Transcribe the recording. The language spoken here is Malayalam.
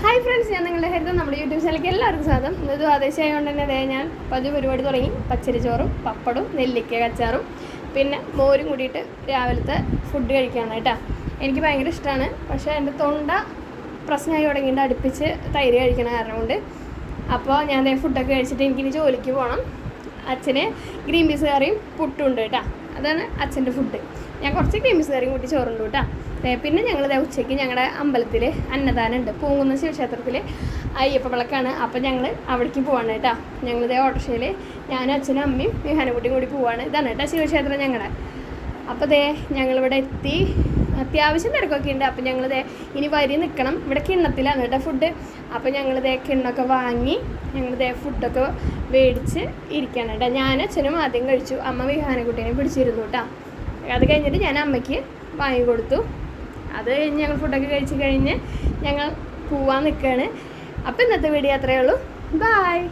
ഹായ് ഫ്രണ്ട്സ്, ഞാൻ നിങ്ങളുടെ ഹരിത നമ്മുടെ യൂട്യൂബ് ചാനലിലേക്ക് എല്ലാവർക്കും സ്വാഗതം. ഇത് ദ്വാദശിയായതുകൊണ്ട് തന്നെ ഞാൻ പതിവ് പരിപാടി തുടങ്ങി. പച്ചരി ചോറും പപ്പടും നെല്ലിക്ക അച്ചാറും പിന്നെ മോരും കൂടിയിട്ട് രാവിലത്തെ ഫുഡ് കഴിക്കുകയാണ് കേട്ടോ. എനിക്ക് ഭയങ്കര ഇഷ്ടമാണ്. പക്ഷേ എൻ്റെ തൊണ്ട പ്രശ്നമായി തുടങ്ങിയിട്ട് അടുപ്പിച്ച് തൈര് കഴിക്കണ കാരണം കൊണ്ട് അപ്പോൾ ഞാൻ ഫുഡൊക്കെ കഴിച്ചിട്ട് എനിക്കിനി ജോലിക്ക് പോകണം. അച്ഛന് ഗ്രീൻ പീസ് കറിയും പുട്ടും ഉണ്ട് കേട്ടോ. അതാണ് അച്ഛൻ്റെ ഫുഡ്. ഞാൻ കുറച്ച് ഗ്രീൻ പീസ് കറിയും കൂട്ടി ചോറുണ്ട് കേട്ടോ. പിന്നെ ഞങ്ങൾ ഉച്ചയ്ക്ക് ഞങ്ങളുടെ അമ്പലത്തിൽ അന്നദാനം ഉണ്ട്. പൂങ്കുന്ന ശിവക്ഷേത്രത്തിൽ അയ്യപ്പ വിളക്കാണ്. അപ്പോൾ ഞങ്ങൾ അവിടേക്ക് പോവാണ് കേട്ടോ. ഞങ്ങളിതേ ഓട്ടോറിക്ഷയിൽ ഞാനും അച്ഛനും അമ്മയും വിഹാനക്കുട്ടിയും കൂടി പോവാണ്. ഇതാണ് കേട്ടോ ശിവക്ഷേത്രം ഞങ്ങളുടെ. അപ്പോൾ ഞങ്ങളിവിടെ എത്തി. അത്യാവശ്യം തിരക്കൊക്കെ ഉണ്ട്. അപ്പോൾ ഞങ്ങളിതേ ഇനി വരി നിൽക്കണം. ഇവിടെ കിണ്ണത്തിലാണ് കേട്ടോ ഫുഡ്. അപ്പോൾ ഞങ്ങളിതേ കിണ്ണൊക്കെ വാങ്ങി ഞങ്ങളിതേ ഫുഡൊക്കെ മേടിച്ച് ഇരിക്കുകയാണ് കേട്ടോ. ഞാൻ അച്ഛനും ആദ്യം കഴിച്ചു. അമ്മ വിഹാനക്കുട്ടീനെ പിടിച്ചിരുന്നു കേട്ടോ. അത് കഴിഞ്ഞിട്ട് ഞാൻ അമ്മയ്ക്ക് വാങ്ങിക്കൊടുത്തു. അത് കഴിഞ്ഞ് ഞങ്ങൾ ഫുഡൊക്കെ കഴിച്ച് കഴിഞ്ഞ് ഞങ്ങൾ പോവാൻ നിൽക്കുകയാണ്. അപ്പോൾ ഇന്നത്തെ വീഡിയോ അത്രയേ ഉള്ളൂ. ബായ്.